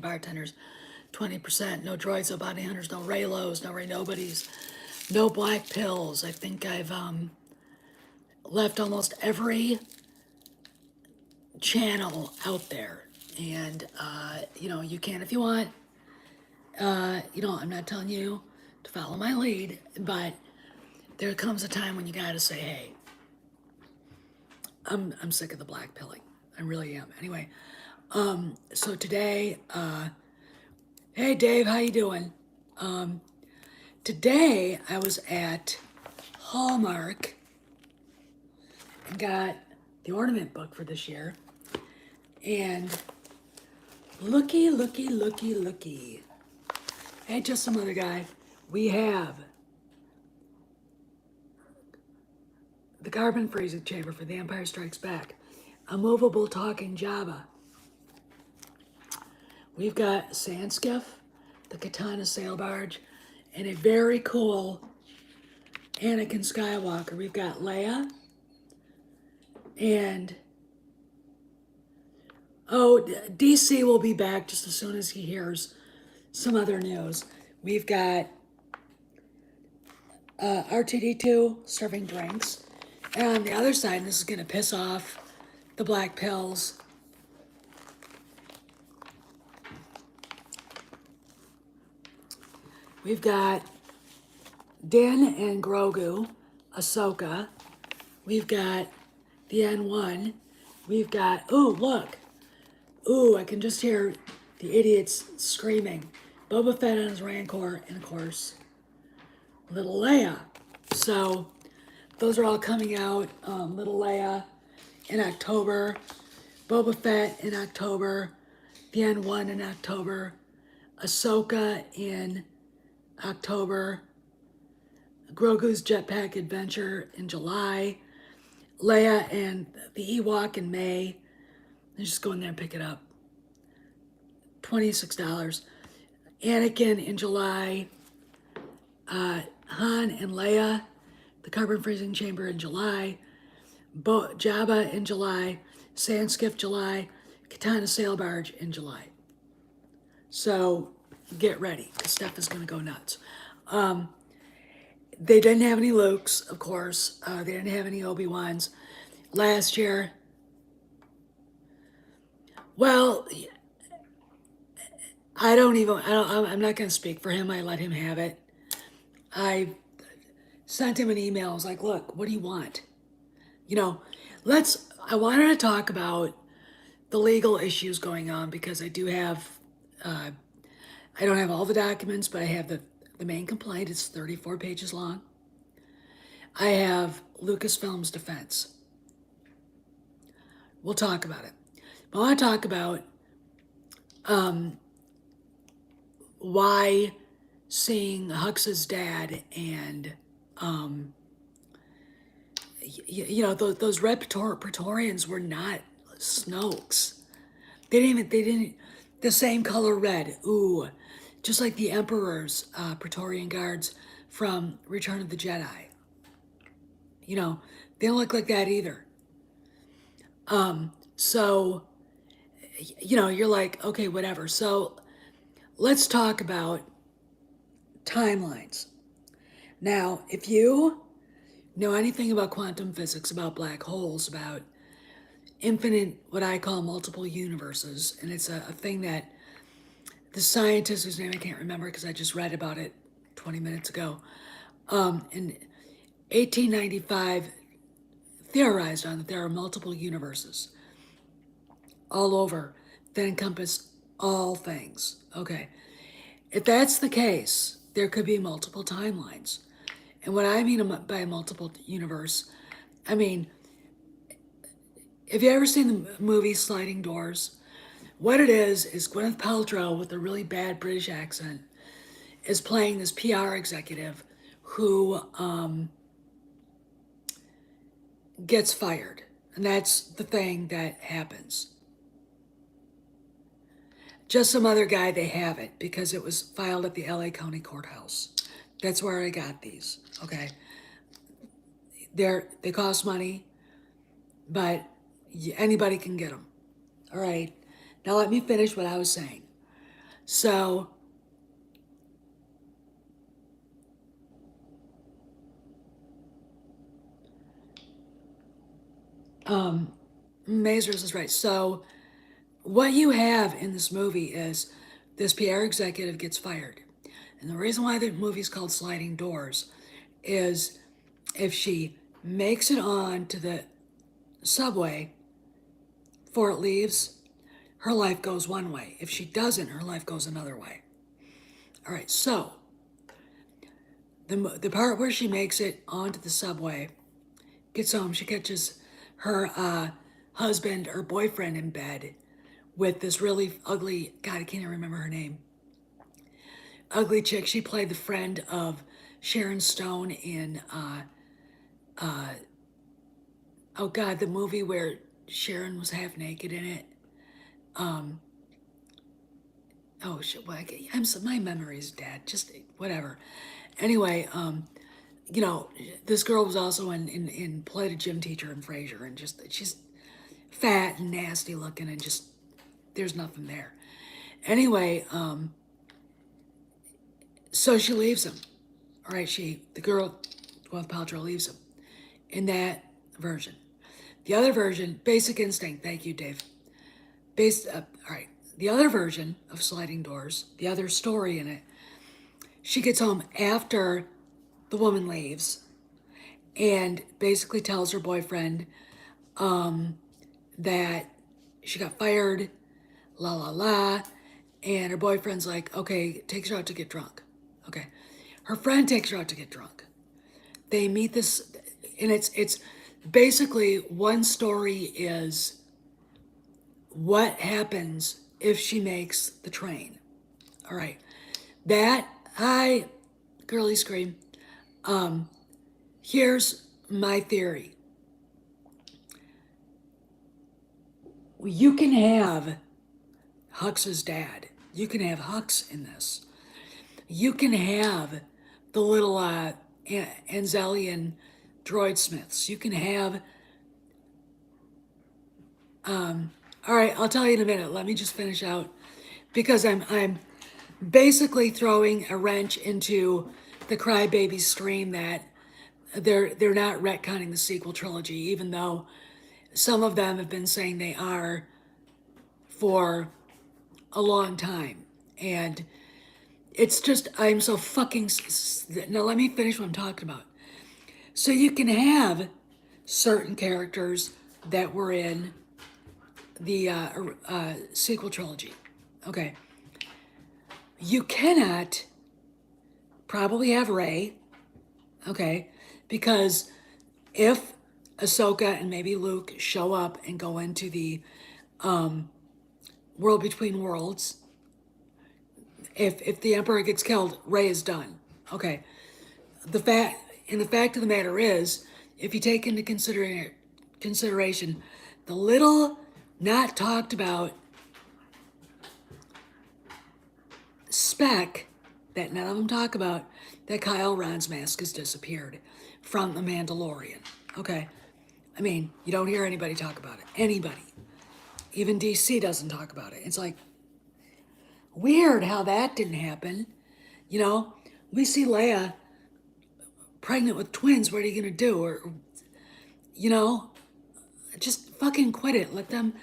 bartenders, 20%. No droids, no bounty hunters, no Raylos, no Ray Nobodies, no black pills. I think I've left almost every channel out there. And, you can if you want. I'm not telling you to follow my lead, but there comes a time when you gotta say, hey, I'm sick of the black pilling. I really am. Anyway, so today, hey Dave, how you doing? Today I was at Hallmark and got the ornament book for this year. And looky. Hey, just some other guy. We have the carbon freezing chamber for The Empire Strikes Back, a movable talking Jabba. We've got Sandskiff, the Katana sail barge, and a very cool Anakin Skywalker. We've got Leia, and DC will be back just as soon as he hears some other news. We've got RTD2 serving drinks. And on the other side, and this is going to piss off the black pills, we've got Din and Grogu, Ahsoka. We've got the N1. We've got, look. I can just hear the idiots screaming. Boba Fett on his Rancor, and of course, little Leia. So, those are all coming out. Little Leia in October. Boba Fett in October. The N1 in October. Ahsoka in October. Grogu's Jetpack Adventure in July. Leia and the Ewok in May. Just go in there and pick it up. $26. Anakin in July. Han and Leia, the carbon freezing chamber in July. Jabba in July. Sandskiff July. Katana sail barge in July. So get ready, because stuff is going to go nuts. They didn't have any Lukes, of course. They didn't have any Obi-Wans last year. Well, I'm not going to speak for him. I let him have it. I sent him an email. I was like, look, what do you want? I wanted to talk about the legal issues going on, because I do have, I don't have all the documents, but I have the main complaint. It's 34 pages long. I have Lucasfilm's defense. We'll talk about it. But I want to talk about why seeing Hux's dad and those red Praetorians were not Snokes. They didn't the same color red. Ooh, just like the Emperor's Praetorian guards from Return of the Jedi. They don't look like that either. So, you're like, okay, whatever. So let's talk about timelines. Now, if you know anything about quantum physics, about black holes, about infinite, what I call multiple universes, and it's a thing that the scientist, whose name I can't remember because I just read about it 20 minutes ago, in 1895 theorized on that there are multiple universes all over that encompass all things. Okay. If that's the case, there could be multiple timelines. And what I mean by a multiple universe, I mean, have you ever seen the movie Sliding Doors? What it is Gwyneth Paltrow, with a really bad British accent, is playing this PR executive who gets fired. And that's the thing that happens. Just some other guy, they have it because it was filed at the LA County Courthouse. That's where I got these, okay? They cost money, but anybody can get them. All right, now let me finish what I was saying. So, Mazers is right. So, what you have in this movie is this PR executive gets fired. And the reason why the movie's called Sliding Doors is if she makes it on to the subway before it leaves, her life goes one way. If she doesn't, her life goes another way. All right, so the part where she makes it onto the subway, gets home, she catches her husband or boyfriend in bed with this really ugly, God, I can't even remember her name, ugly chick. She played the friend of Sharon Stone in, oh God, the movie where Sharon was half naked in it. Oh shit, well, my memory's dead. Just whatever. Anyway, you know, this girl was also in played a gym teacher in Frasier, and just she's fat and nasty looking, and just there's nothing there. Anyway, so she leaves him. All right, the girl, Gwyneth Paltrow, leaves him in that version. The other version, Basic Instinct. Thank you, Dave. All right. The other version of Sliding Doors, the other story in it, she gets home after the woman leaves and basically tells her boyfriend that she got fired, la la la, and her boyfriend's like, okay, takes her out to get drunk. Okay. Her friend takes her out to get drunk. They meet this, and it's basically one story is what happens if she makes the train. All right. That, hi, girly scream. Here's my theory. You can have Hux's dad. You can have Hux in this. You can have the little Anzelian droid smiths. You can have. All right, I'll tell you in a minute. Let me just finish out because I'm basically throwing a wrench into the crybaby stream that they're not retconning the sequel trilogy, even though some of them have been saying they are for a long time. And it's just, I'm so fucking. Now, let me finish what I'm talking about. So, you can have certain characters that were in the sequel trilogy. Okay. You cannot probably have Rey. Okay. Because if Ahsoka and maybe Luke show up and go into the world between worlds, if the Emperor gets killed, Rey is done. Okay. The fact of the matter is, if you take into consideration the little not talked about spec that none of them talk about, that Kyle Ren's mask has disappeared from The Mandalorian. Okay. I mean, you don't hear anybody talk about it. Anybody. Even DC doesn't talk about it. It's like, weird how that didn't happen. You know, we see Leia pregnant with twins. What are you going to do? Or, you know, just fucking quit it. Let them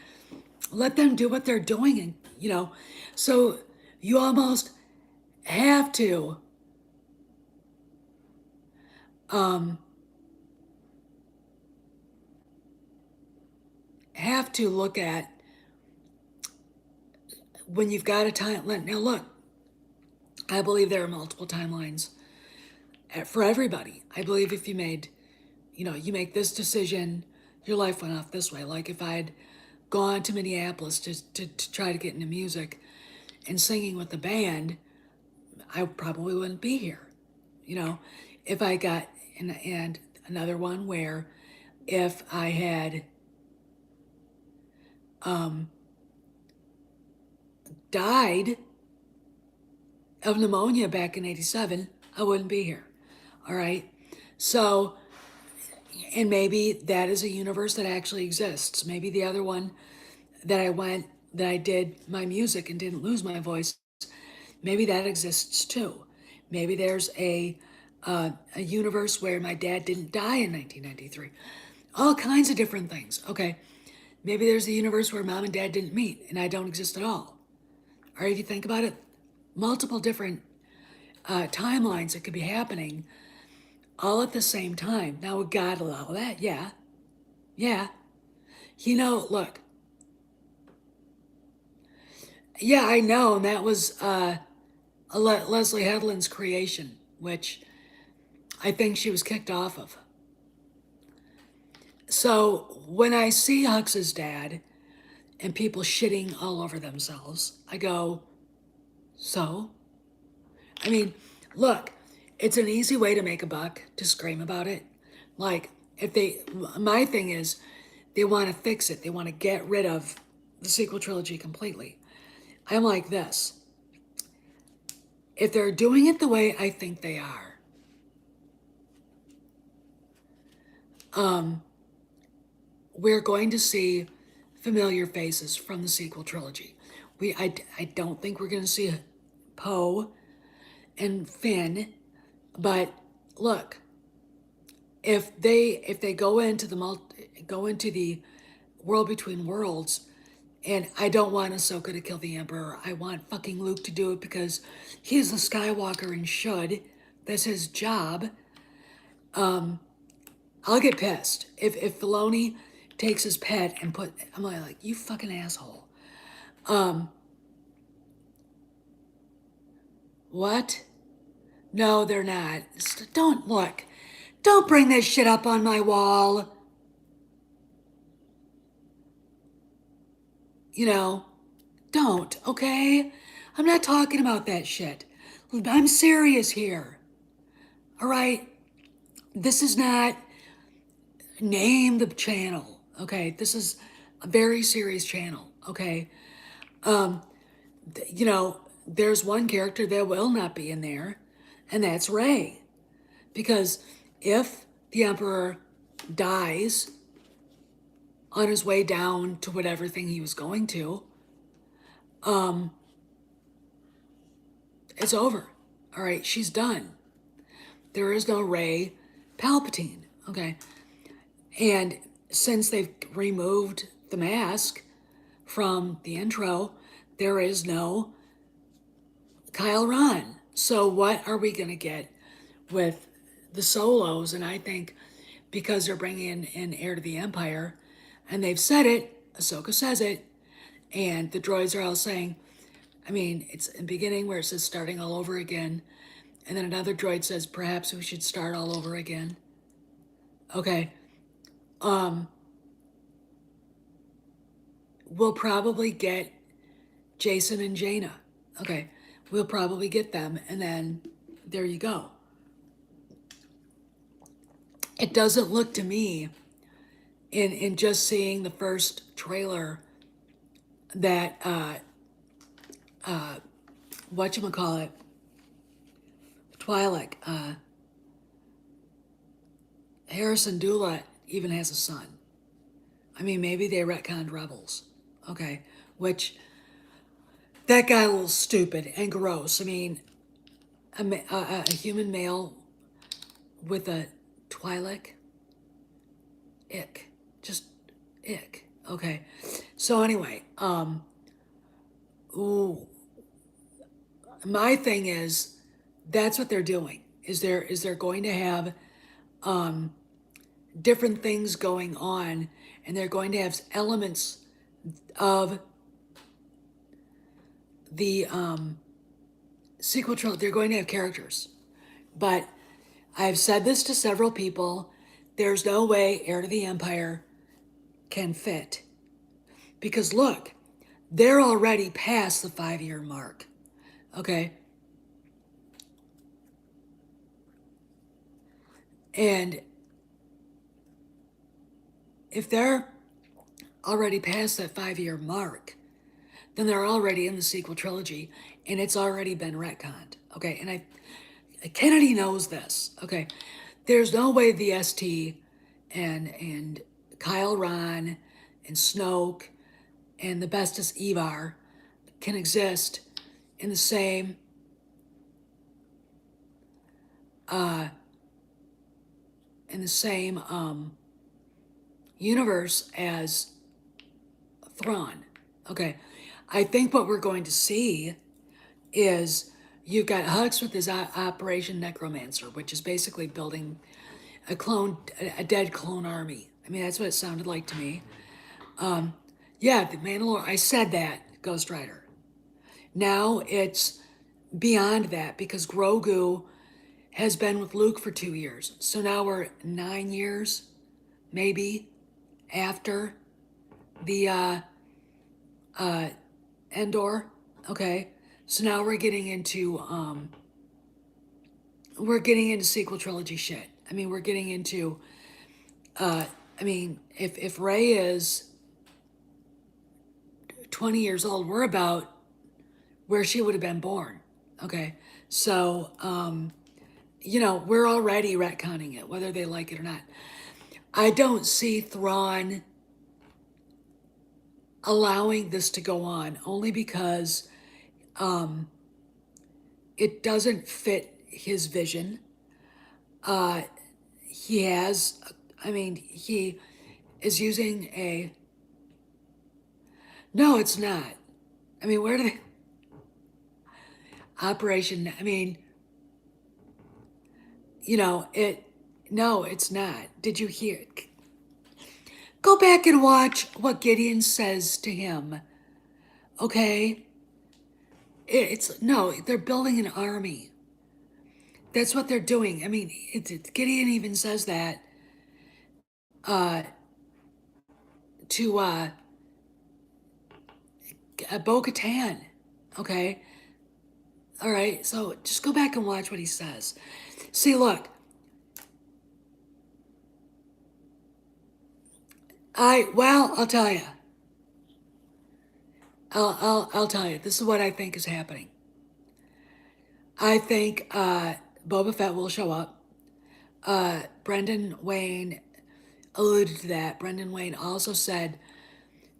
do what they're doing. And, you know, so you almost have to look at when you've got a timeline. Now look, I believe there are multiple timelines for everybody. I believe if you made, you make this decision, your life went off this way. Like if I'd gone to Minneapolis to try to get into music and singing with the band, I probably wouldn't be here. You know, if I got, and another one where if I had died of pneumonia back in 87, I wouldn't be here. All right. So, and maybe that is a universe that actually exists. Maybe the other one that I did my music and didn't lose my voice, Maybe that exists too. Maybe there's a universe where my dad didn't die in 1993. All kinds of different things. Okay, maybe there's a universe where mom and dad didn't meet and I don't exist at all. Or if you think about it, multiple different timelines that could be happening all at the same time. Now, would God allow that? Yeah. Yeah. Look. Yeah, I know. And that was Leslie Headland's creation, which I think she was kicked off of. So when I see Hux's dad and people shitting all over themselves, I go, so? I mean, look, it's an easy way to make a buck to scream about it. Like, my thing is, they want to fix it. They want to get rid of the sequel trilogy completely. I'm like this. If they're doing it the way I think they are, we're going to see familiar faces from the sequel trilogy. I don't think we're going to see Poe and Finn, but look, if they go into the world between worlds, and I don't want Ahsoka to kill the Emperor. I want fucking Luke to do it because he's a Skywalker and should. That's his job. I'll get pissed if Filoni takes his pet and I'm like, you fucking asshole. What? No, they're not. Don't look. Don't bring this shit up on my wall. Don't, okay? I'm not talking about that shit. I'm serious here. All right? This is not name the channel, okay? This is a very serious channel, okay? There's one character that will not be in there, and that's Rey. Because if the Emperor dies on his way down to whatever thing he was going to, it's over. All right, she's done. There is no Rey Palpatine, okay? And since they've removed the mask from the intro, there is no Kyle Ron. So what are we going to get with the Solos? And I think because they're bringing in Heir to the Empire, and they've said it, Ahsoka says it, and the droids are all saying, it's in the beginning where it says starting all over again, and then another droid says perhaps we should start all over again. Okay. We'll probably get Jason and Jaina. Okay. We'll probably get them, and then there you go. It doesn't look to me, in just seeing the first trailer, that whatchamacallit, Twi'lek, Harrison Dula even has a son. Maybe they retconned Rebels, okay, which that got a little stupid and gross. A human male with a Twi'lek, ick, just ick. Okay, so anyway, my thing is, that's what they're doing. Is they're going to have different things going on, and they're going to have elements of the sequel trilogy. They're going to have characters, but I've said this to several people. There's no way Heir to the Empire can fit, because look, they're already past the 5-year mark. Okay. And if they're already past that 5-year mark, then they're already in the sequel trilogy, and it's already been retconned. Okay, and Kennedy knows this. Okay, there's no way the ST and Kyle Ron and Snoke and the Bestis Evar can exist in the same in the same universe as Thrawn. Okay, I think what we're going to see is you've got Hux with his Operation Necromancer, which is basically building a dead clone army. I mean, that's what it sounded like to me. Yeah, the Mandalorian. I said that, Ghost Rider. Now it's beyond that because Grogu has been with Luke for 2 years. So now we're 9 years, maybe, after the Endor. Okay, so now we're getting into sequel trilogy shit. I mean, we're getting into I mean, if Rey is 20 years old, we're about where she would have been born. Okay, so we're already retconning it, whether they like it or not. I don't see Thrawn allowing this to go on, only because it doesn't fit his vision. He has, I mean, he is using a. No, it's not. I mean, where do they. Operation, I mean, it. No, it's not. Did you hear it? Go back and watch what Gideon says to him. Okay? It's no, they're building an army. That's what they're doing. I mean, Gideon even says that to Bo-Katan. Okay? All right, so just go back and watch what he says. See, look. I'll tell you. I'll tell you. This is what I think is happening. I think Boba Fett will show up. Brendan Wayne alluded to that. Brendan Wayne also said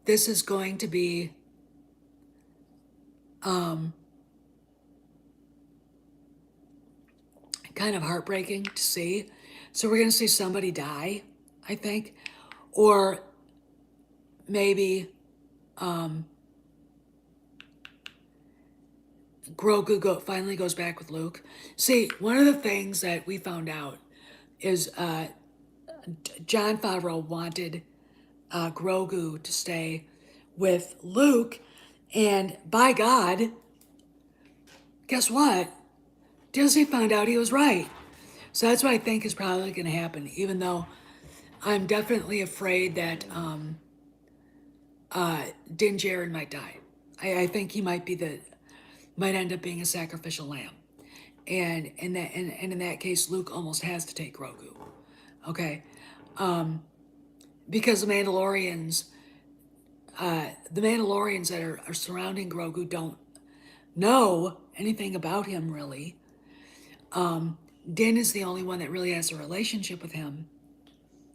this is going to be kind of heartbreaking to see. So we're going to see somebody die, I think. Or maybe Grogu finally goes back with Luke. See, one of the things that we found out is Jon Favreau wanted Grogu to stay with Luke, and by God, guess what? Disney found out he was right. So that's what I think is probably going to happen, even though I'm definitely afraid that Din Djarin might die. I think he might end up being a sacrificial lamb. And in that case, Luke almost has to take Grogu. Okay? Because the Mandalorians that are surrounding Grogu don't know anything about him, really. Din is the only one that really has a relationship with him.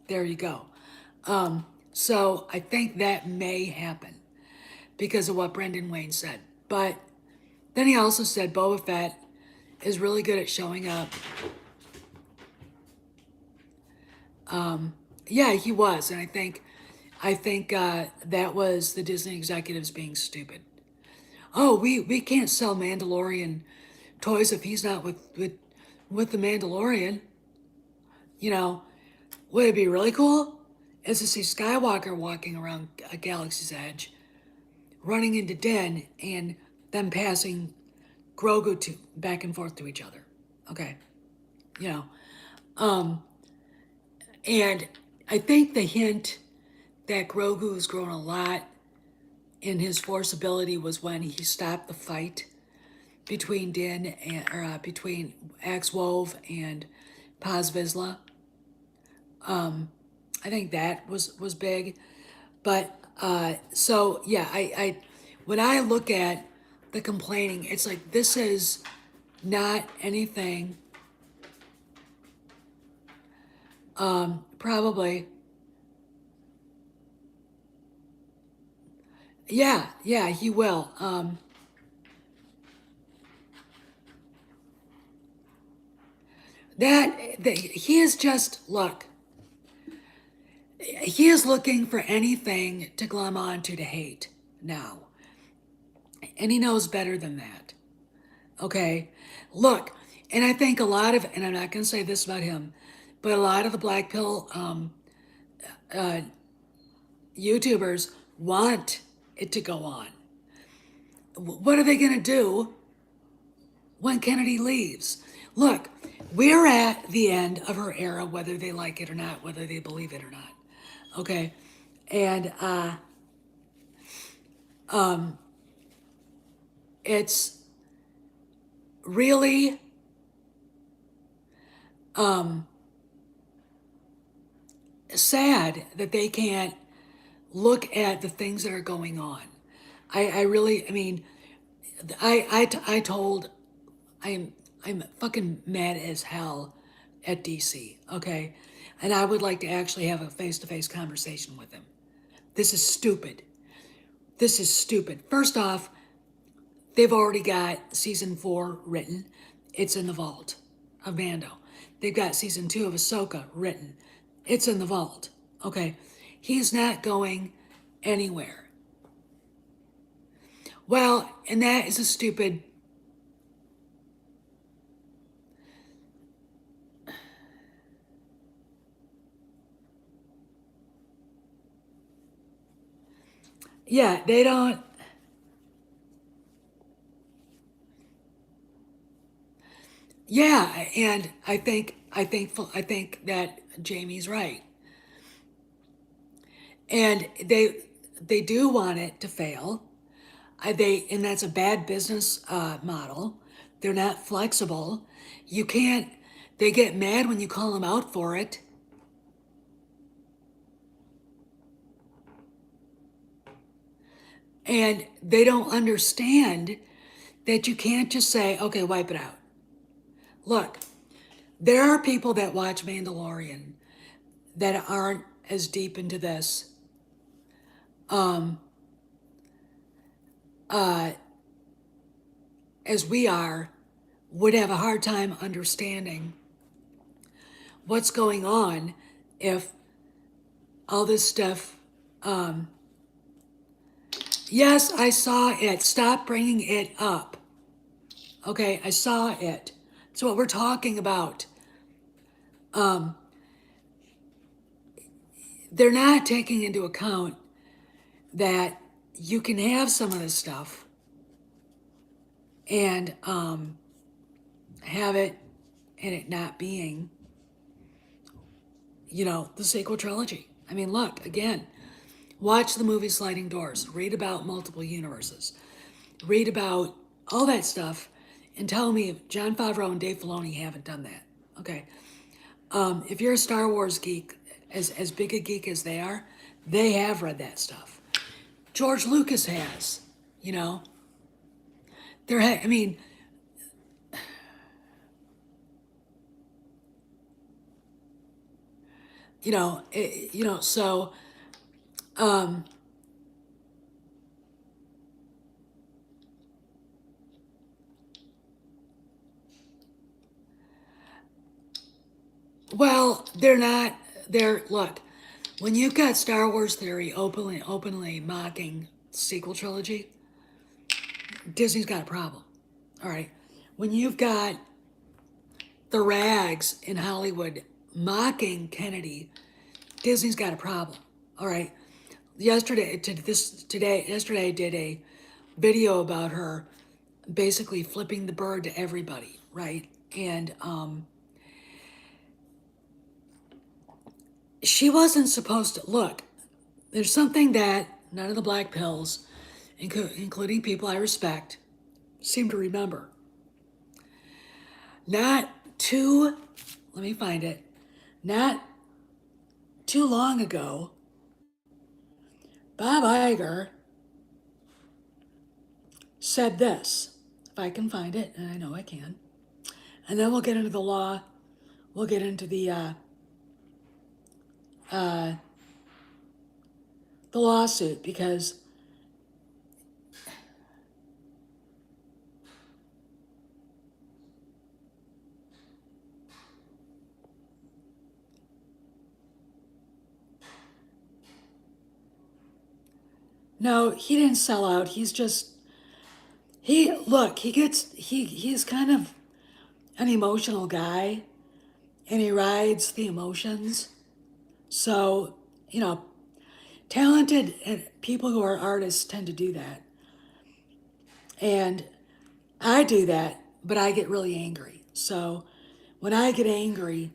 There you go. So I think that may happen because of what Brendan Wayne said. But then he also said Boba Fett is really good at showing up. Yeah, he was, and I think that was the Disney executives being stupid. Oh, we can't sell Mandalorian toys if he's not with the Mandalorian. Would it be really cool? Is to see Skywalker walking around a Galaxy's Edge, running into Din, and them passing Grogu back and forth to each other. Okay, and I think the hint that Grogu's grown a lot in his Force ability was when he stopped the fight between between Axe-Wove and Paz Vizsla. I think that was big, but so yeah, I when I look at the complaining, it's like this is not anything. Probably. Yeah, he will. He is just, look, he is looking for anything to glom onto to hate now. And he knows better than that. Okay? Look, and I think a lot of, and I'm not going to say this about him, but a lot of the black pill YouTubers want it to go on. What are they going to do when Kennedy leaves? Look, we're at the end of her era, whether they like it or not, whether they believe it or not. Okay? And it's really sad that they can't look at the things that are going on. I really, I mean, I told, I'm fucking mad as hell at DC, okay? And I would like to actually have a face-to-face conversation with him. This is stupid. This is stupid. First off, they've already got season 4 written. It's in the vault of Mando. They've got season 2 of Ahsoka written. It's in the vault. Okay. He's not going anywhere. Well, and that is a stupid. Yeah, they don't. Yeah, and I think that Jamie's right. And they do want it to fail. And that's a bad business model. They're not flexible. You can't. They get mad when you call them out for it. And they don't understand that you can't just say, okay, wipe it out. Look, there are people that watch Mandalorian that aren't as deep into this as we are, would have a hard time understanding what's going on if all this stuff. Yes, I saw it. Stop bringing it up. Okay, I saw it. That's what we're talking about. They're not taking into account that you can have some of this stuff and have it and it not being, the sequel trilogy. I mean, look, again, watch the movie Sliding Doors, read about multiple universes, read about all that stuff, and tell me if Jon Favreau and Dave Filoni haven't done that. Okay. If you're a Star Wars geek, as big a geek as they are, they have read that stuff. George Lucas has, you know. I mean, so well, they're not. Look, when you've got Star Wars Theory openly mocking sequel trilogy, Disney's got a problem. All right. When you've got the rags in Hollywood mocking Kennedy, Disney's got a problem. All right. Yesterday I did a video about her basically flipping the bird to everybody, right? And she wasn't supposed to look. There's something that none of the black pills, including people I respect, seem to remember. Not too, let me find it, not too long ago, Bob Iger said this, if I can find it, and I know I can, and then we'll get into the law, we'll get into the lawsuit, because No, he didn't sell out. He's just he's kind of an emotional guy and he rides the emotions. So, you know, talented and people who are artists tend to do that. And I do that, but I get really angry. So when I get angry,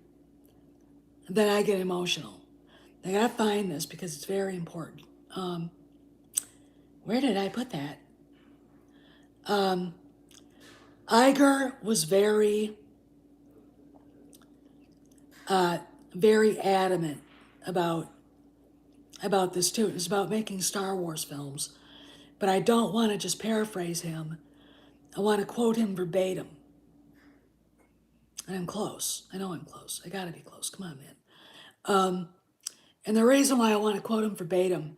then I get emotional. I gotta find this because it's very important. Where did I put that? Iger was very adamant about this too. It's about making Star Wars films, but I don't want to just paraphrase him. I want to quote him verbatim. And I'm close. I know I'm close. I gotta be close. Come on, man. And the reason why I want to quote him verbatim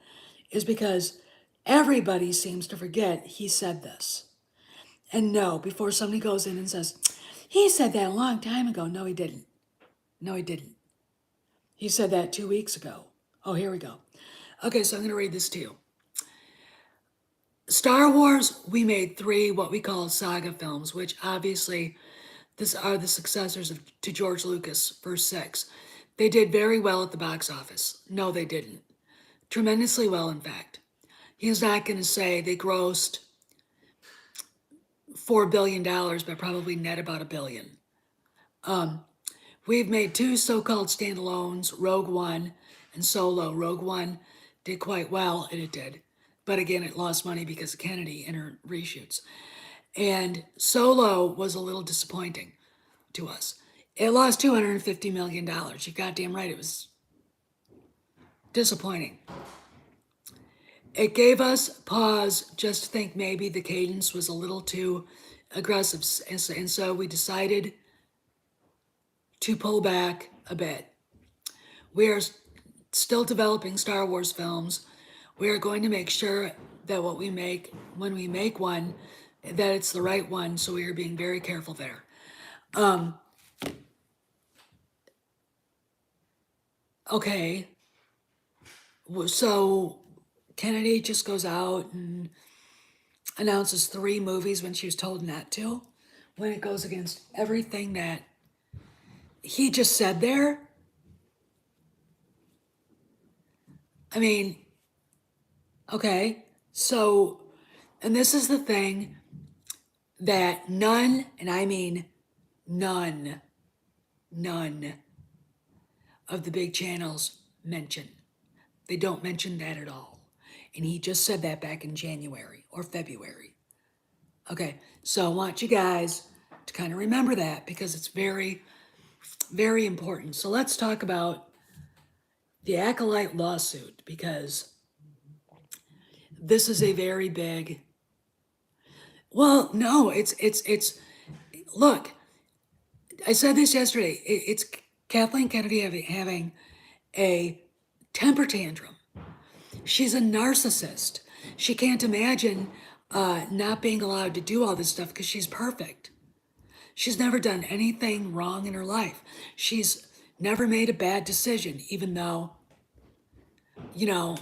is because everybody seems to forget he said this. And no, before somebody goes in and says, he said that a long time ago. No, he didn't. No, he didn't. He said that 2 weeks ago. Oh, here we go. Okay, so I'm going to read this to you. Star Wars, we made 3 what we call saga films, which obviously this are the successors to George Lucas' first 6. They did very well at the box office. No, they didn't. Tremendously well, in fact. He's not going to say they grossed $4 billion, but probably net about $1 billion. We've made 2 so-called standalones, Rogue One and Solo. Rogue One did quite well, and it did. But again, it lost money because of Kennedy and her reshoots. And Solo was a little disappointing to us. It lost $250 million. You're goddamn right, it was disappointing. It gave us pause just to think maybe the cadence was a little too aggressive. And so we decided to pull back a bit. We are still developing Star Wars films. We are going to make sure that what we make, when we make one, that it's the right one. So we are being very careful there. Okay. So Kennedy just goes out and announces 3 movies when she was told not to, when it goes against everything that he just said there. I mean, okay, so, and this is the thing that none, and I mean none of the big channels mention. They don't mention that at all. And he just said that back in January or February. Okay, so I want you guys to kind of remember that because it's very, very important. So let's talk about the Acolyte lawsuit because this is a very big, well, no, it's, look, I said this yesterday, it's Kathleen Kennedy having a temper tantrum. She's a narcissist. She can't imagine not being allowed to do all this stuff because she's perfect. She's never done anything wrong in her life. She's never made a bad decision, even though, you know,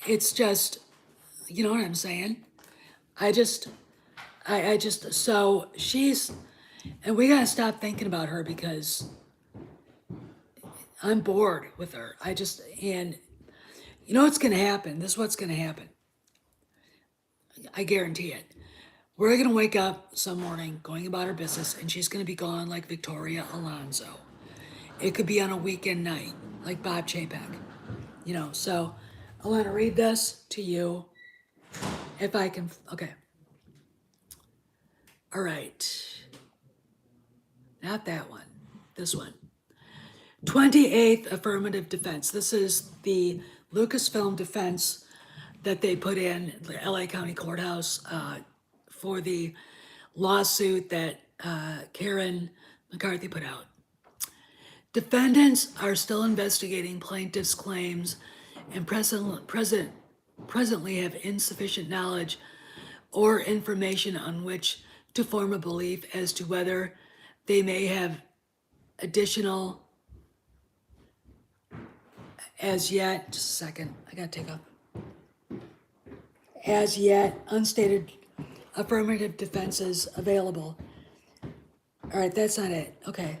it's just, you know what I'm saying? I just, so she's, and we gotta stop thinking about her because I'm bored with her. And you know what's gonna happen? This is what's gonna happen. I guarantee it. We're gonna wake up some morning going about our business and she's gonna be gone like Victoria Alonso. It could be on a weekend night, like Bob Chapek. You know, so I wanna read this to you if I can, okay. All right. Not that one, this one. 28th affirmative defense. This is the Lucasfilm defense that they put in the LA County Courthouse for the lawsuit that Karen McCarthy put out. Defendants are still investigating plaintiff's claims and presently have insufficient knowledge or information on which to form a belief as to whether they may have additional As yet, just a second, I gotta take off. As yet, unstated affirmative defenses available. All right, that's not it. Okay.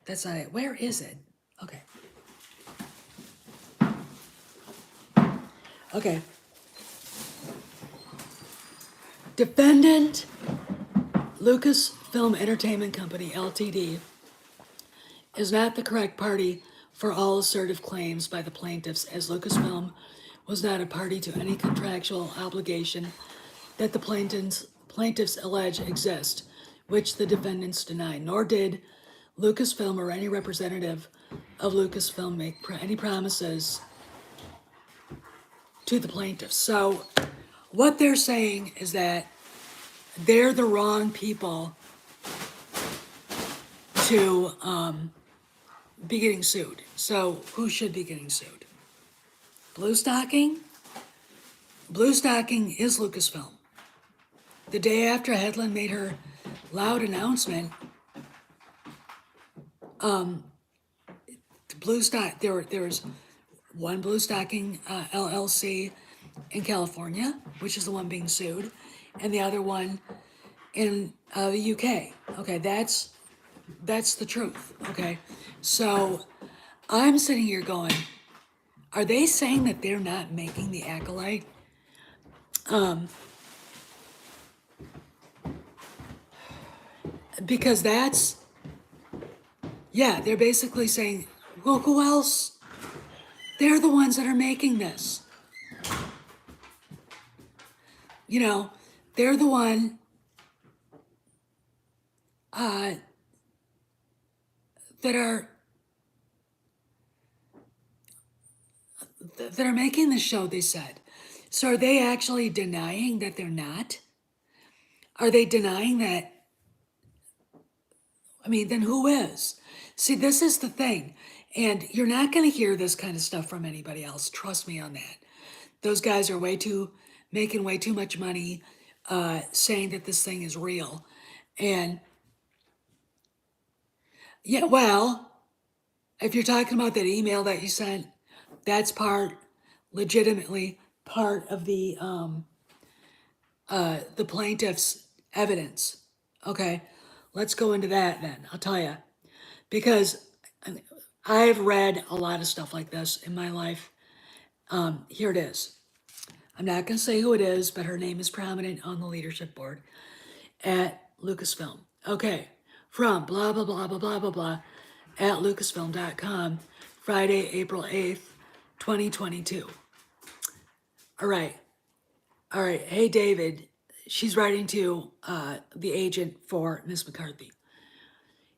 That's not it. Where is it? Okay. Okay. Defendant Lucasfilm Entertainment Company, Ltd., is not the correct party for all assertive claims by the plaintiffs, as Lucasfilm was not a party to any contractual obligation that the plaintiffs allege exist, which the defendants deny, nor did Lucasfilm or any representative of Lucasfilm make any promises to the plaintiffs. So what they're saying is that they're the wrong people to be getting sued. So who should be getting sued? Blue Stocking? Blue Stocking is Lucasfilm. The day after Hedlund made her loud announcement, there was one Blue Stocking LLC in California, which is the one being sued, and the other one in the UK. Okay, that's the truth. Okay, so I'm sitting here going, are they saying that they're not making the Acolyte? Because they're basically saying, well, who else? They're the ones that are making this. You know, they're the one that are making the show, they said. So are they actually denying that they're not? Are they denying that? I mean, then who is? See, this is the thing. And you're not going to hear this kind of stuff from anybody else. Trust me on that. Those guys are making way too much money saying that this thing is real. And yeah, well, if you're talking about that email that you sent, that's legitimately part of the plaintiff's evidence. Okay, let's go into that then. I'll tell you, because I've read a lot of stuff like this in my life. Here it is. I'm not going to say who it is, but her name is prominent on the leadership board at Lucasfilm. Okay, from blah, blah, blah, blah, blah, blah, blah, at lucasfilm.com, Friday, April 8th, 2022. All right. Hey, David. She's writing to the agent for Miss McCarthy.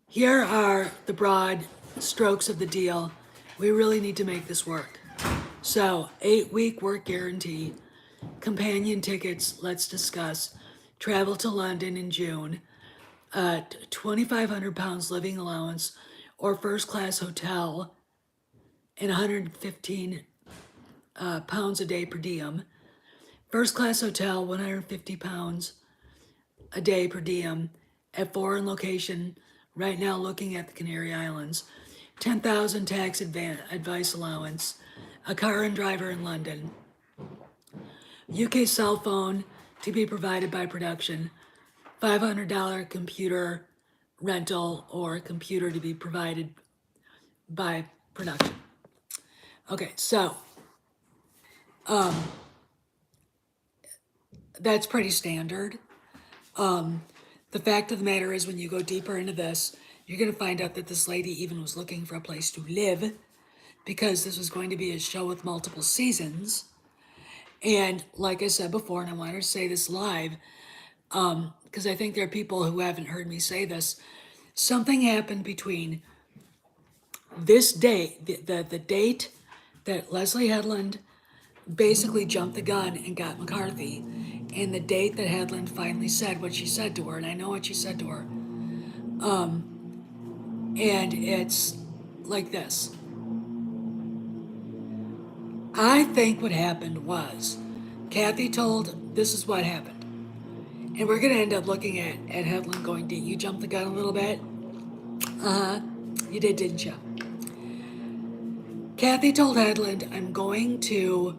Here are the broad strokes of the deal. We really need to make this work. So, 8-week work guarantee, companion tickets, let's discuss, travel to London in June, 2,500 pounds living allowance or first class hotel, and 115 pounds a day per diem. First class hotel, 150 pounds a day per diem at foreign location, right now looking at the Canary Islands. 10,000 tax advice allowance, a car and driver in London. UK cell phone to be provided by production. $500 computer rental or computer to be provided by production. Okay, so that's pretty standard. The fact of the matter is, when you go deeper into this, you're going to find out that this lady even was looking for a place to live, because this was going to be a show with multiple seasons. And like I said before, and I want to say this live, because I think there are people who haven't heard me say this, something happened between this date, the date that Leslie Headland basically jumped the gun and got McCarthy, and the date that Headland finally said what she said to her, and I know what she said to her. And it's like this. I think what happened was, Kathy told, this is what happened. And we're going to end up looking at Headland going, did you jump the gun a little bit? You did, didn't you? Kathy told Headland, I'm going to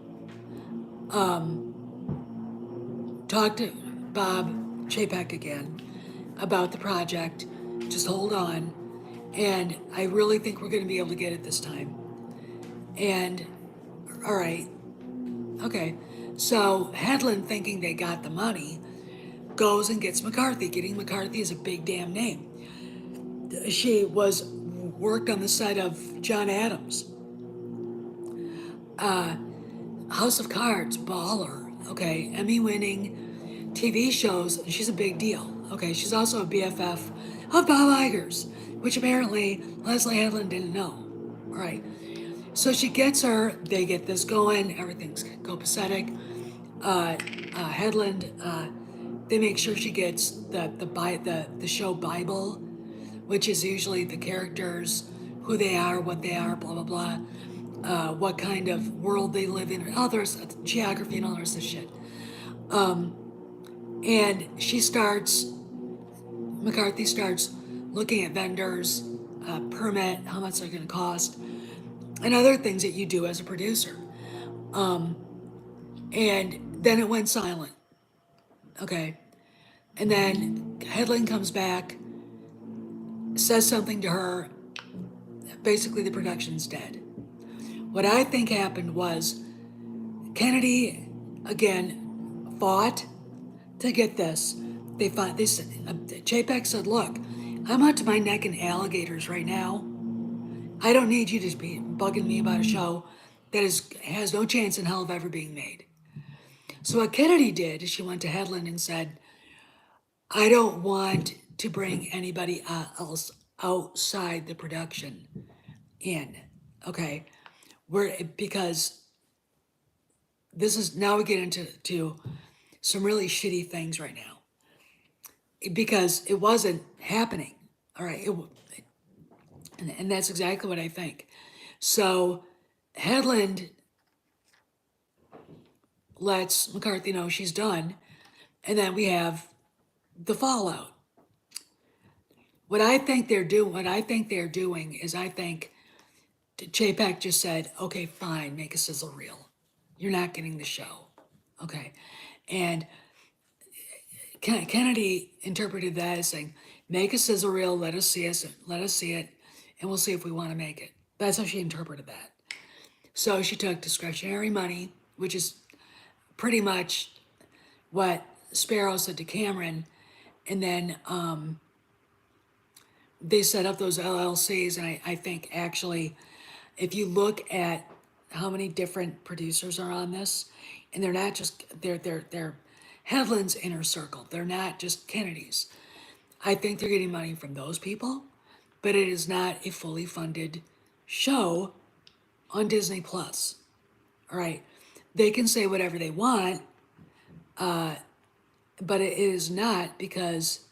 talk to Bob Chapek again about the project. Just hold on. And I really think we're going to be able to get it this time. And, all right, okay. So Headland, thinking they got the money, goes and gets McCarthy. Getting McCarthy is a big damn name. She worked on the side of John Adams. House of Cards, baller. Okay, Emmy-winning TV shows. She's a big deal. Okay, she's also a BFF of Bob Iger's, which apparently Leslie Headland didn't know. All right, so she gets her. They get this going. Everything's copacetic. Headland. They make sure she gets the show Bible, which is usually the characters, who they are, what they are, blah blah blah. What kind of world they live in, all the rest of geography and all the rest of shit. And McCarthy starts looking at vendors, permit, how much they're going to cost, and other things that you do as a producer. And then it went silent. Okay. And then Headland comes back, says something to her. Basically, the production's dead. What I think happened was Kennedy, again, fought to get this. They said, Chapek said, look, I'm up to my neck in alligators right now. I don't need you to be bugging me about a show that has no chance in hell of ever being made. So what Kennedy did is she went to Headland and said, I don't want to bring anybody else outside the production in, okay? Because this is, now we get into some really shitty things right now. Because it wasn't happening, all right? And that's exactly what I think. So Headland lets McCarthy know she's done, and then we have the fallout. What I think they're doing is I think Chapek just said, okay, fine, make a sizzle reel. You're not getting the show, okay? And Kennedy interpreted that as saying, make a sizzle reel, let us see it, and we'll see if we want to make it. That's how she interpreted that. So she took discretionary money, which is pretty much what Sparrow said to Cameron, and then they set up those LLCs, and I think actually, if you look at how many different producers are on this, and they're not just, they're Headland's inner circle. They're not just Kennedy's. I think they're getting money from those people, but it is not a fully funded show on Disney Plus. All right, they can say whatever they want, but it is not, because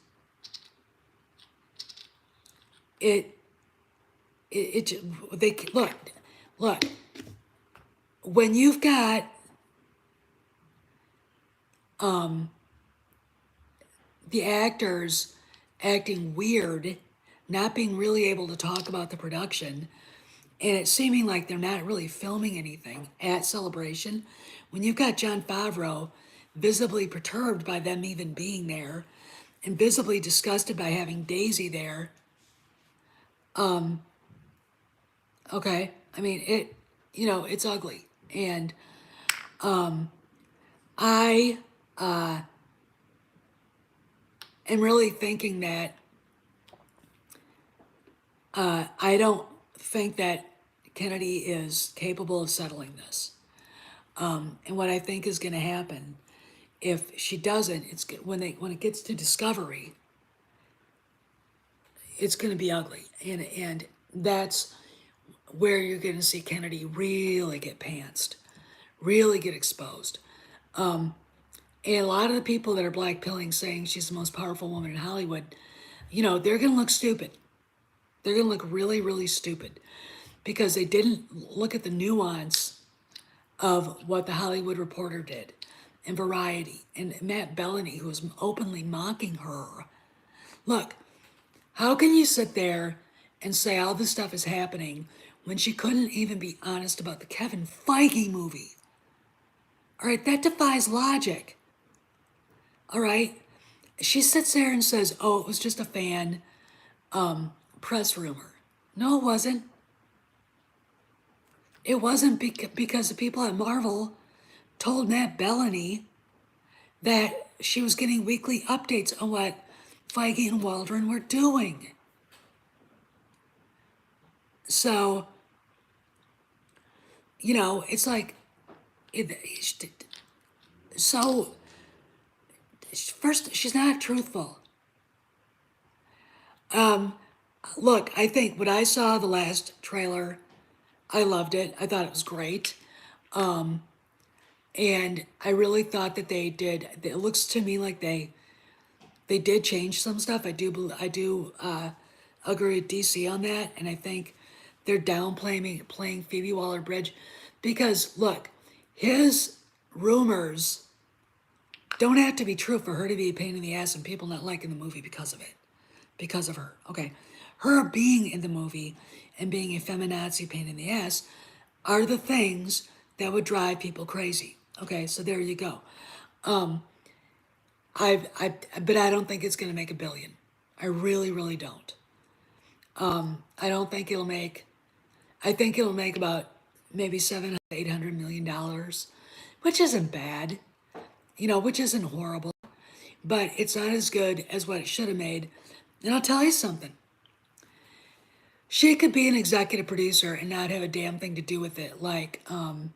they look when you've got the actors acting weird, not being really able to talk about the production, and it's seeming like they're not really filming anything at Celebration. When you've got Jon Favreau visibly perturbed by them even being there, and visibly disgusted by having Daisy there, okay, I mean, it's ugly. And I am really thinking that I don't think that Kennedy is capable of settling this. And what I think is going to happen, if she doesn't, it's when it gets to Discovery, it's going to be ugly, and that's where you're going to see Kennedy really get pantsed, really get exposed. And a lot of the people that are blackpilling, saying she's the most powerful woman in Hollywood, they're going to look stupid. They're going to look really, really stupid, because they didn't look at the nuance of what the Hollywood Reporter did, and Variety, and Matt Bellany, who was openly mocking her. Look, how can you sit there and say all this stuff is happening when she couldn't even be honest about the Kevin Feige movie. All right, that defies logic. All right, she sits there and says, "Oh, it was just a fan press rumor." No, it wasn't. It wasn't because the people at Marvel told Matt Bellany that she was getting weekly updates on what Feige and Waldron were doing. So, it's like, so, first, she's not truthful. Look, I think when I saw the last trailer, I loved it. I thought it was great. And I really thought that they did. It looks to me like they did change some stuff. I do agree with DC on that, and I think they're playing Phoebe Waller-Bridge because look, his rumors don't have to be true for her to be a pain in the ass and people not liking the movie because of it, because of her. Okay, her being in the movie and being a feminazi pain in the ass are the things that would drive people crazy. Okay, so there you go. But I don't think it's going to make $1 billion. I really, really don't. I don't think it'll make. I think it'll make about maybe $700-800 million, which isn't bad, which isn't horrible, but it's not as good as what it should have made. And I'll tell you something. She could be an executive producer and not have a damn thing to do with it. Like, oh,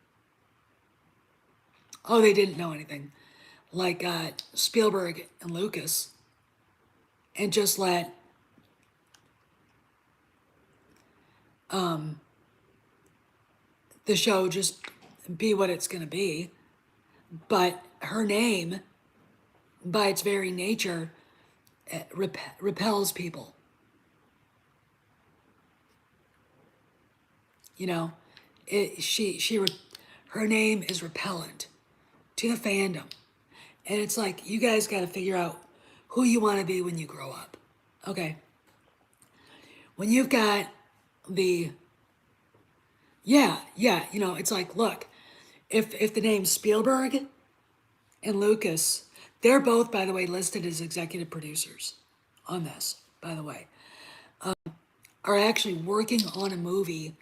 they didn't know anything. Like Spielberg and Lucas, and just let the show just be what it's going to be. But her name, by its very nature, repels people. Her name is repellent to the fandom. And it's like, you guys got to figure out who you want to be when you grow up. Okay. When you've got it's like, look, if the name's Spielberg and Lucas, they're both, by the way, listed as executive producers on this, by the way, are actually working on a movie,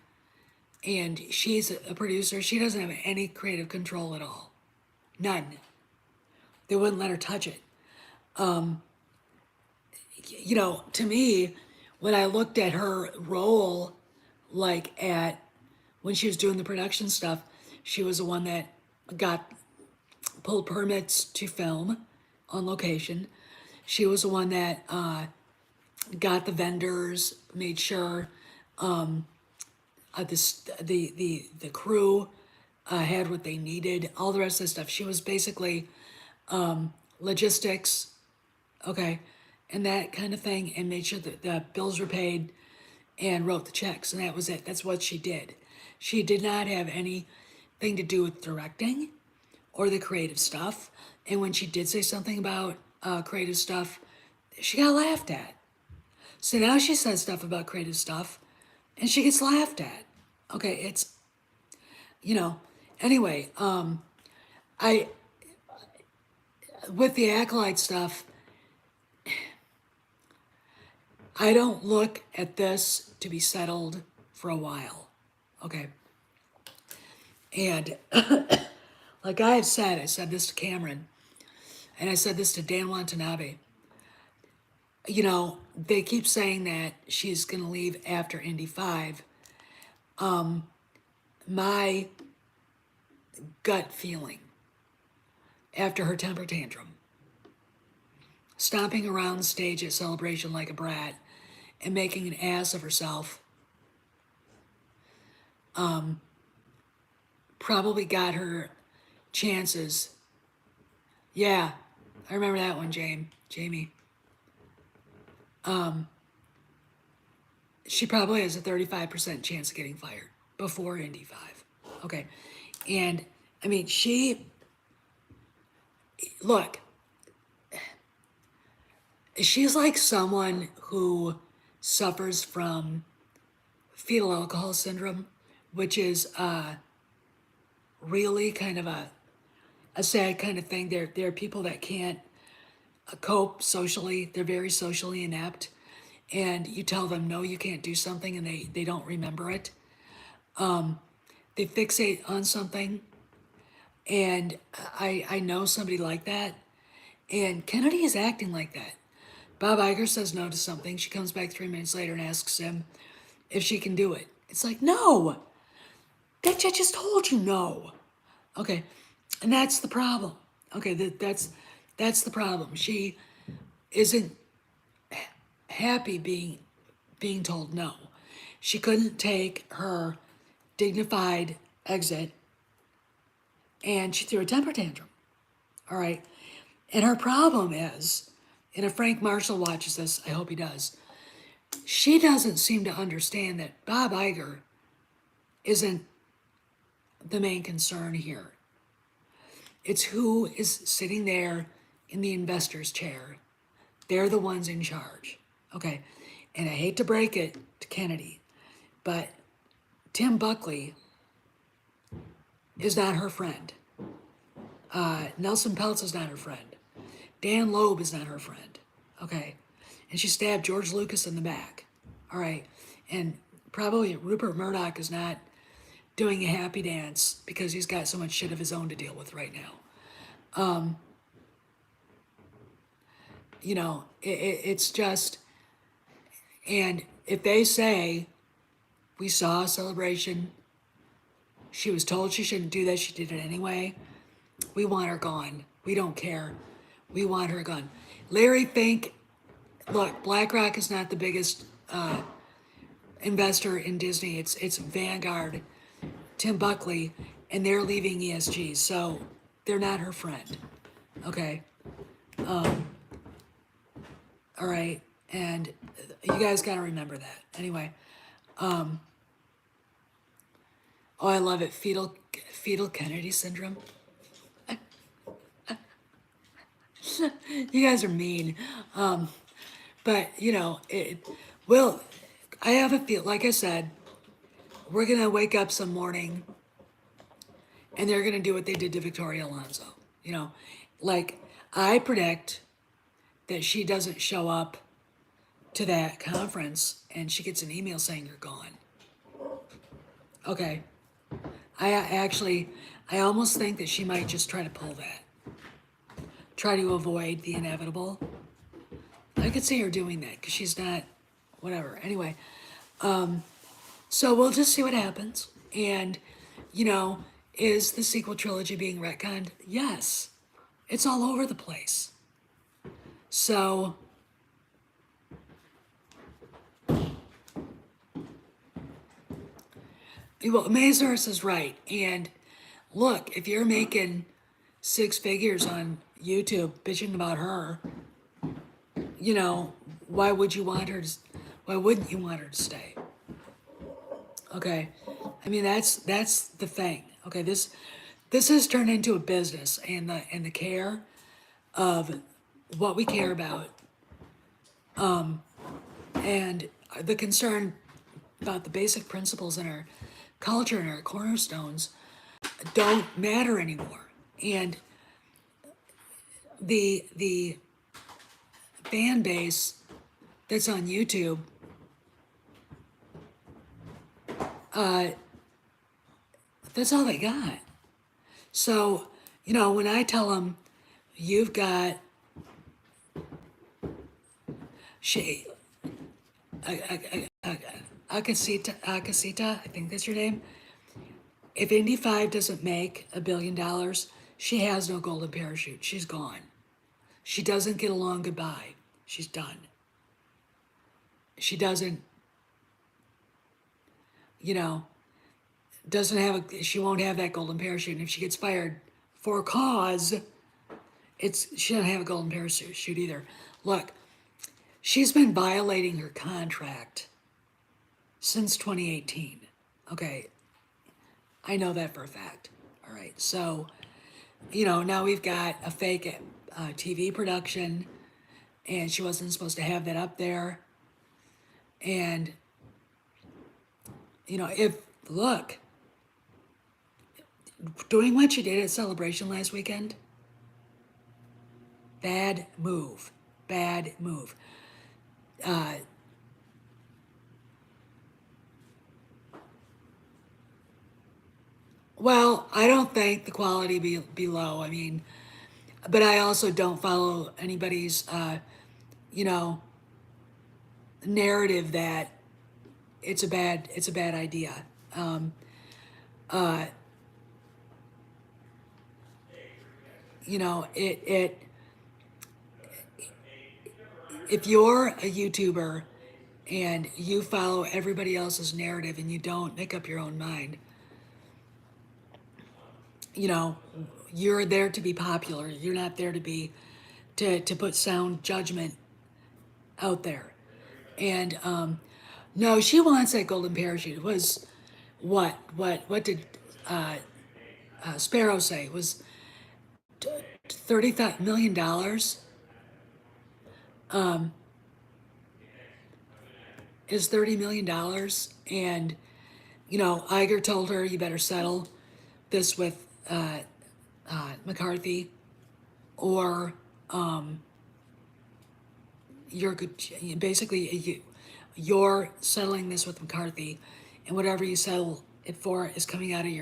and she's a producer. She doesn't have any creative control at all. None. They wouldn't let her touch it. To me, when I looked at her role, when she was doing the production stuff, she was the one that pulled permits to film on location. She was the one that got the vendors, made sure the crew had what they needed, all the rest of the stuff. She was basically logistics, okay, and that kind of thing, and made sure that the bills were paid and wrote the checks, and that was it. That's what she did. She did not have anything to do with directing or the creative stuff. And when she did say something about creative stuff, she got laughed at. So now she says stuff about creative stuff and she gets laughed at. Okay, it's, anyway, with the Acolyte stuff, I don't look at this to be settled for a while. Okay. And like I said this to Cameron, and I said this to Dan Watanabe. They keep saying that she's going to leave after Indy 5. My gut feeling after her temper tantrum, stomping around the stage at Celebration like a brat and making an ass of herself, probably got her chances. Yeah, I remember that one, Jamie. She probably has a 35% chance of getting fired before Indy 5. Okay. And I mean, she's like someone who suffers from fetal alcohol syndrome, which is really kind of a sad kind of thing. There are people that can't cope socially. They're very socially inept, and you tell them no, you can't do something, and they don't remember it. They fixate on something, and I know somebody like that, and Kennedy is acting like that. Bob Iger says no to something. She comes back 3 minutes later and asks him if she can do it. It's like, no, bitch, I just told you no. Okay, and that's the problem. Okay, that's the problem. She isn't happy being told no. She couldn't take her dignified exit, and she threw a temper tantrum. All right, and her problem is, and if Frank Marshall watches this, I hope he does. She doesn't seem to understand that Bob Iger isn't the main concern here. It's who is sitting there in the investor's chair. They're the ones in charge. Okay. And I hate to break it to Kennedy, but Tim Buckley is not her friend. Nelson Peltz is not her friend. Dan Loeb is not her friend. Okay. And she stabbed George Lucas in the back. All right. And probably Rupert Murdoch is not doing a happy dance because he's got so much shit of his own to deal with right now. You know, it's just, and if they say, we saw a celebration, she was told she shouldn't do that, she did it anyway, we want her gone. We don't care. We want her gone. Larry Fink, look, BlackRock is not the biggest investor in Disney. It's Vanguard, Tim Buckley, and they're leaving ESG, so they're not her friend. Okay. All right, and you guys got to remember that. Anyway, oh, I love it. Fetal Kennedy syndrome. You guys are mean, but you know it. Well, I have a feel. Like I said, we're gonna wake up some morning, and they're gonna do what they did to Victoria Alonso. You know, like I predict that she doesn't show up to that conference and she gets an email saying you're gone. Okay. I almost think that she might just try to pull that. Try to avoid the inevitable. I could see her doing that because she's not, whatever. Anyway, so we'll just see what happens. And, you know, is the sequel trilogy being retconned? Yes. It's all over the place. So, well, Mazars is right. And look, if you're making 6 figures on YouTube bitching about her, you know, why wouldn't you want her to stay? Okay. I mean, that's the thing. Okay, this has turned into a business, and the care of what we care about, and the concern about the basic principles in our culture and our cornerstones don't matter anymore. And the fan base that's on YouTube, that's all they got. So, you know, when I tell them you've got Akasita, I think that's your name. If Indy 5 doesn't make $1 billion, she has no golden parachute. She's gone. She doesn't get a long goodbye. She's done. She doesn't, you know, she won't have that golden parachute. And if she gets fired for a cause, she doesn't have a golden parachute either. Look, she's been violating her contract since 2018. Okay, I know that for a fact. All right, so, you know, now we've got a fake TV production, and she wasn't supposed to have that up there. And if, look, doing what you did at Celebration last weekend, bad move. Bad move. Well, I don't think the quality be low. I mean, but I also don't follow anybody's, you know, narrative that it's a bad idea. Uh, it if you're a YouTuber and you follow everybody else's narrative and you don't make up your own mind, you know, you're there to be popular. You're not there to be to put sound judgment out there. And no, she wants that golden parachute. It was what did Sparrow say? It was $30 million. Is $30 million, and Iger told her you better settle this with McCarthy, or you're good. Basically, you're settling this with McCarthy, and whatever you settle it for is coming out of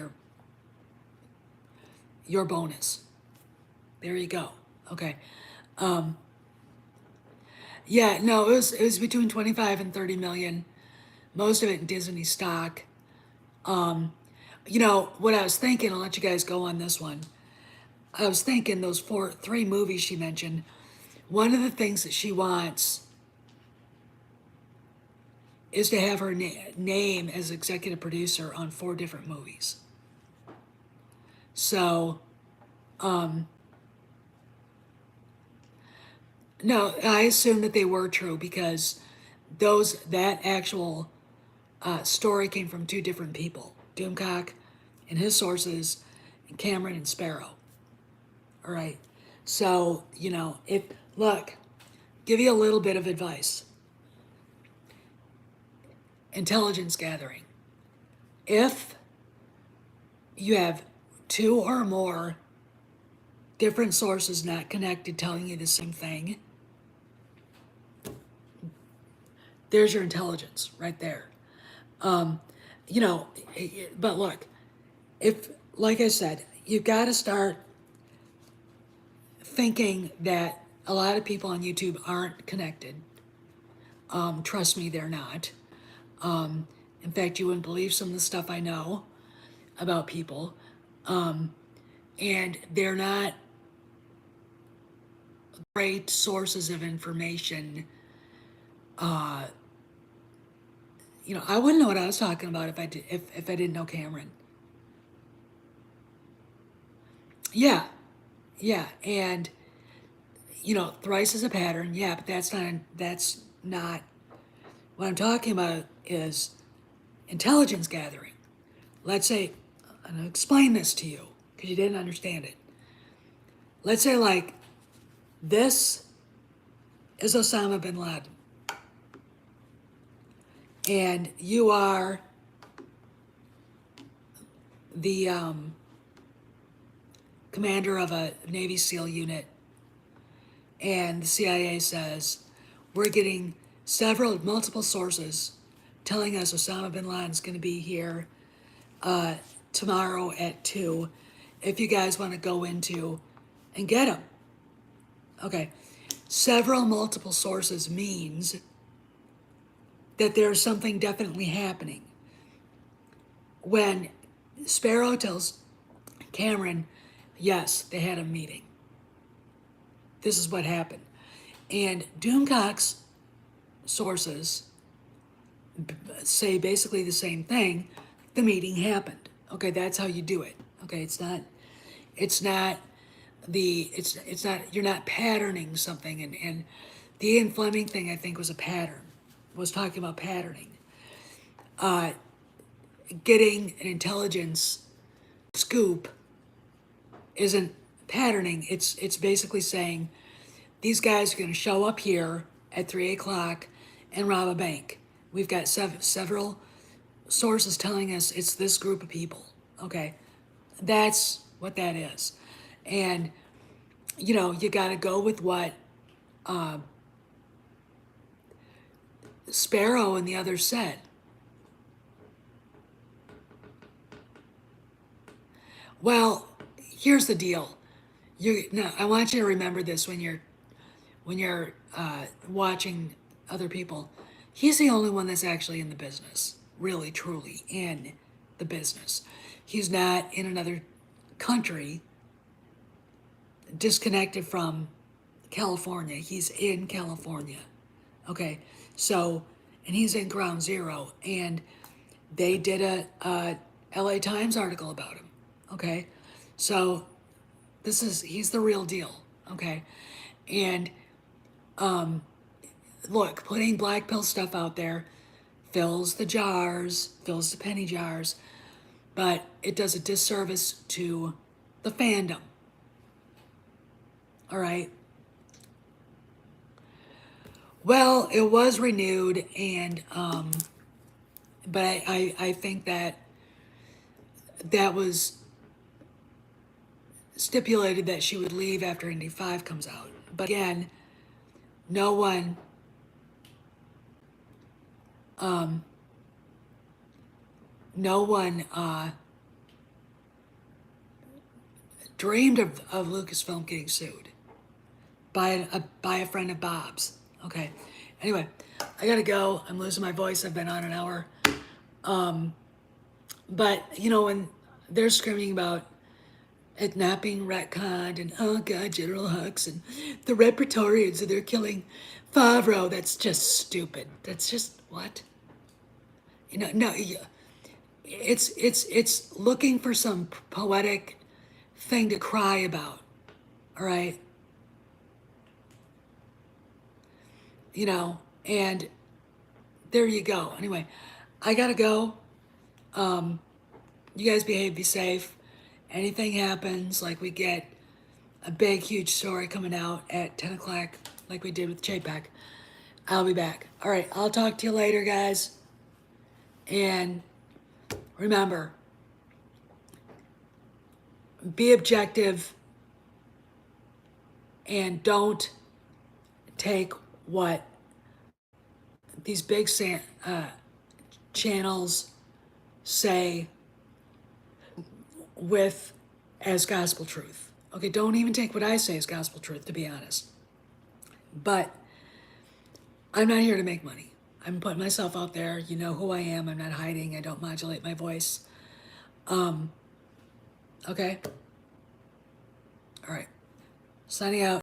your bonus. There you go. Okay. Yeah, no, it was between 25 and 30 million. Most of it in Disney stock. What I was thinking, I'll let you guys go on this one. I was thinking those three movies she mentioned. One of the things that she wants is to have her name as executive producer on 4 different movies. So, no, I assume that they were true because that actual story came from 2 different people, Doomcock and his sources, and Cameron and Sparrow. All right. So, look, give you a little bit of advice. Intelligence gathering. If you have 2 or more different sources not connected telling you the same thing, there's your intelligence right there. But look, if, like I said, you've got to start thinking that a lot of people on YouTube aren't connected. Trust me, they're not. In fact, you wouldn't believe some of the stuff I know about people. And they're not great sources of information. I wouldn't know what I was talking about if I didn't know Cameron. Yeah, yeah, and thrice is a pattern. Yeah, but that's not what I'm talking about. Is intelligence gathering. Let's say, and I'll explain this to you because you didn't understand it. Let's say like this is Osama bin Laden, and you are the commander of a Navy SEAL unit, and the CIA says we're getting multiple sources telling us Osama bin Laden's going to be here tomorrow at 2 if you guys want to go into and get him. Okay. Multiple sources means that there's something definitely happening. When Sparrow tells Cameron, yes, they had a meeting. This is what happened. And Doomcock's sources say basically the same thing. The meeting happened. Okay, that's how you do it. Okay, it's not you're not patterning something, and the Ian Fleming thing I think was a pattern. Was talking about patterning. Getting an intelligence scoop isn't patterning. It's basically saying these guys are going to show up here at 3 o'clock and rob a bank. We've got several source is telling us it's this group of people. Okay, that's what that is. And you know, you got to go with what Sparrow and the others said. Well, here's the deal. I want you to remember this when you're watching other people. He's the only one that's actually in the business, really, truly in the business. He's not in another country, disconnected from California. He's in California. Okay, so, and he's in Ground Zero, and they did a LA Times article about him. Okay, so he's the real deal. Okay, and look, putting black pill stuff out there fills the jars, fills the penny jars, but it does a disservice to the fandom. All right. Well, it was renewed, and but I think that was stipulated that she would leave after Indy 5 comes out. But again, no one dreamed of Lucasfilm getting sued by a friend of Bob's. Okay. Anyway, I gotta go. I'm losing my voice. I've been on an hour. But you know, when they're screaming about it not being retconned and oh god, General Hux and the Repertorians and they're killing Favreau, that's just stupid. That's just what? You know, no, it's looking for some poetic thing to cry about. All right. You know, and there you go. Anyway, I gotta go. You guys behave, be safe. Anything happens, like we get a big, huge story coming out at 10 o'clock, like we did with JPEG, I'll be back. All right, I'll talk to you later, guys. And remember, be objective and don't take what these big channels say with as gospel truth. Okay, don't even take what I say as gospel truth, to be honest. But I'm not here to make money. I'm putting myself out there. You know who I am. I'm not hiding. I don't modulate my voice. Okay? All right. Signing out.